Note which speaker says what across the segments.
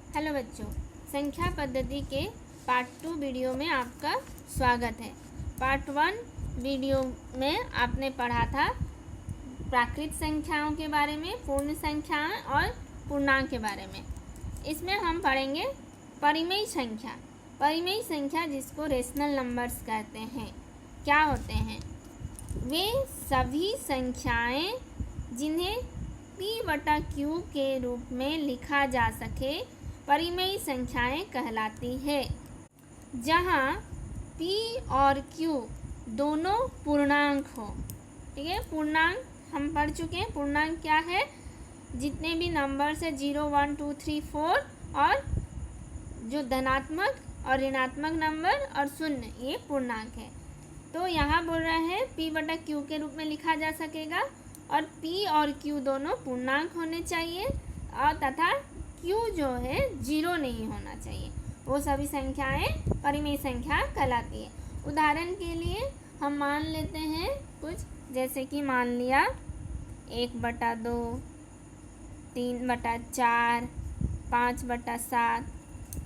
Speaker 1: Hello बच्चों, संख्या पद्धति के पार्ट 2 वीडियो में आपका स्वागत है। पार्ट 1 वीडियो में आपने पढ़ा था प्राकृत संख्याओं के बारे में, पूर्ण संख्याएं और पूर्णांक के बारे में। इसमें हम पढ़ेंगे परिमेय संख्या। परिमेय संख्या जिसको रेशनल नंबर्स कहते हैं, क्या होते हैं? वे सभी संख्याएं जिन्हें p/q के रूप में लिखा जा सके परिमेय संख्याएं कहलाती है। जहाँ p और q दोनों पूर्णांक हो। ठीक है, पूर्णांक हम पढ़ चुके हैं। पूर्णांक क्या है? जितने भी नंबर्स है 0, 1, 2, 3, 4 और जो धनात्मक और ऋणात्मक नंबर और शून्य, ये पूर्णांक है। तो यहाँ बोल रहे हैं p/q के रूप में लिखा जा सकेगा और p और q दोनों पूर्णांक होने चाहिए और तथा q जो है 0 नहीं होना चाहिए। वो सभी संख्याएं परिमेय संख्या कहलाती है। उदाहरण के लिए हम मान लेते हैं कुछ, जैसे कि मान लिया 1/2, 3/4, 5/7।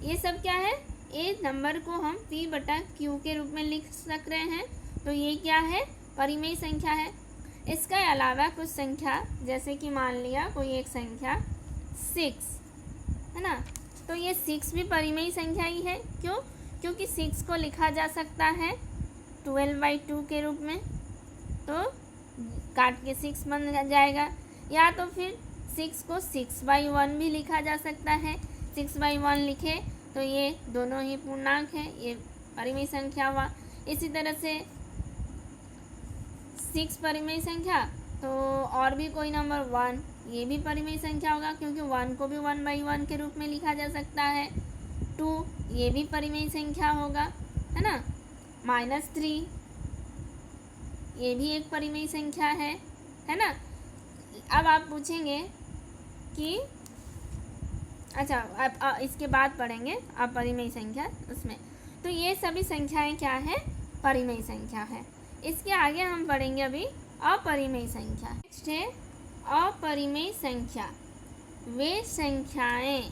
Speaker 1: ये सब क्या है? इस नंबर को हम p/q के रूप में लिख सक रहे हैं। तो ये क्या है? परिमेय संख्या है। इसके अलावा कुछ संख्या, जैसे कि मान लिया कोई एक संख्या 6 है ना, तो ये 6 भी परिमेय संख्या ही है। क्यों? क्योंकि 6 को लिखा जा सकता है 12/2 के रूप में, तो काट के 6 बन जाएगा। या तो फिर 6 को 6/1 भी लिखा जा सकता है। 6/1 लिखे तो ये दोनों ही पूर्णांक हैं, ये परिमेय संख्या हुआ। इसी तरह से 6 परिमेय संख्या, तो और भी कोई नंबर 1, ये भी परिमेय संख्या होगा क्योंकि 1 को भी 1/1 के रूप में लिखा जा सकता है। 2 ये भी परिमेय संख्या होगा, है ना। -3 ये भी एक परिमेय संख्या है ना। अब आप पूछेंगे कि अच्छा, आप इसके बाद पढ़ेंगे आप परिमेय संख्या उसमें। तो ये सभी संख्याएं क्या है? परिमेय संख्या है। इसके आगे हम पढ़ेंगे अभी अपरिमेय संख्या। नेक्स्ट है अपरिमेय संख्या। वे संख्याएं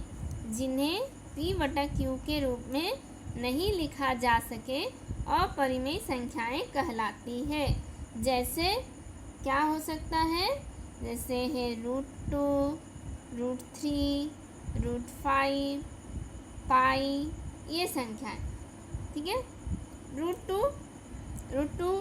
Speaker 1: जिन्हें p/q के रूप में नहीं लिखा जा सके अपरिमेय संख्याएं कहलाती है। जैसे क्या हो सकता है? जैसे है √2, √3, √5, पाई, ये संख्याएं। ठीक है, √2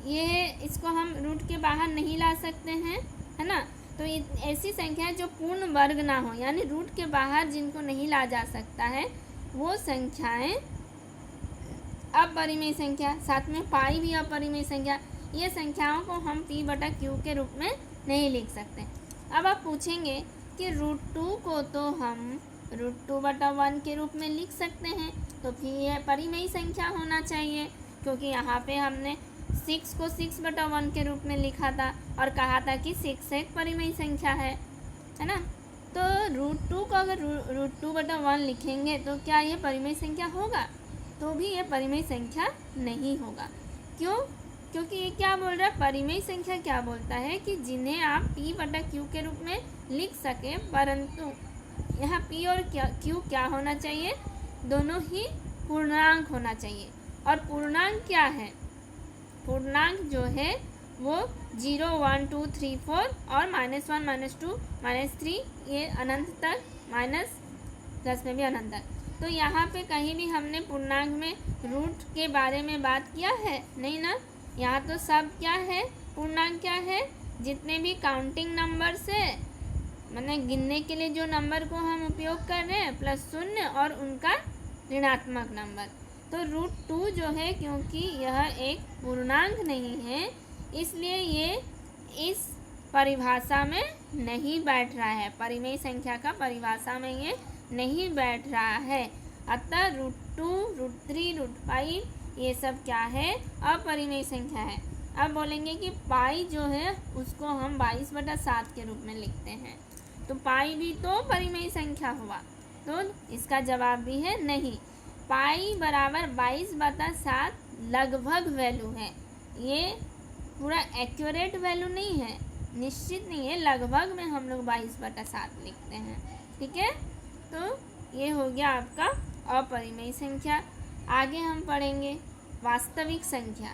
Speaker 1: ये इसको हम रूट के बाहर नहीं ला सकते हैं, है ना। तो ये ऐसी संख्या है जो पूर्ण वर्ग ना हो, यानी रूट के बाहर जिनको नहीं ला जा सकता है वो संख्याएं अपरिमेय संख्या। साथ में पाई भी अपरिमेय संख्या। ये संख्याओं को हम p/q के रूप में नहीं लिख सकते। अब आप पूछेंगे कि √2 को तो हम √2/1 के रूप में लिख सकते हैं, तो फिर यह परिमेय संख्या होना चाहिए क्योंकि यहाँ पे हमने 6 को 6/1 के रूप में लिखा था और कहा था कि 6 एक परिमेय संख्या है ना। तो √2 को अगर √2/1 लिखेंगे तो क्या ये परिमेय संख्या होगा? तो भी ये परिमेय संख्या नहीं होगा। क्यों? क्योंकि ये क्या बोल रहा है? परिमेय संख्या क्या बोलता है कि जिन्हें आप p/q के रूप में लिख सकें, परंतु यहाँ p और q क्या होना चाहिए? दोनों ही पूर्णांक होना चाहिए। और पूर्णांक क्या है? पूर्णांक जो है वो 0, 1, 2, 3, 4 और -1, -2, -3, ये अनंत तक, -10 में भी अनंत तक। तो यहाँ पे कहीं भी हमने पूर्णांक में रूट के बारे में बात किया है नहीं ना। यहाँ तो सब क्या है? पूर्णांक क्या है? जितने भी काउंटिंग नंबर्स है, मैंने गिनने के लिए जो नंबर को हम उपयोग कर रहे हैं, प्लस शून्य और उनका ऋणात्मक नंबर। तो √2 जो है, क्योंकि यह एक पूर्णांक नहीं है, इसलिए ये इस परिभाषा में नहीं बैठ रहा है। परिमेय संख्या का परिभाषा में ये नहीं बैठ रहा है। अतः √2, √3, √5 ये सब क्या है? अपरिमेय संख्या है। अब बोलेंगे कि पाई जो है उसको हम 22/7 के रूप में लिखते हैं, तो पाई भी तो परिमेय संख्या हुआ। तो इसका जवाब भी है नहीं। पाई बराबर 22/7 लगभग वैल्यू है, ये पूरा एक्यूरेट वैल्यू नहीं है, निश्चित नहीं है, लगभग में हम लोग 22/7 लिखते हैं। ठीक है, तो ये हो गया आपका अपरिमेय संख्या। आगे हम पढ़ेंगे वास्तविक संख्या।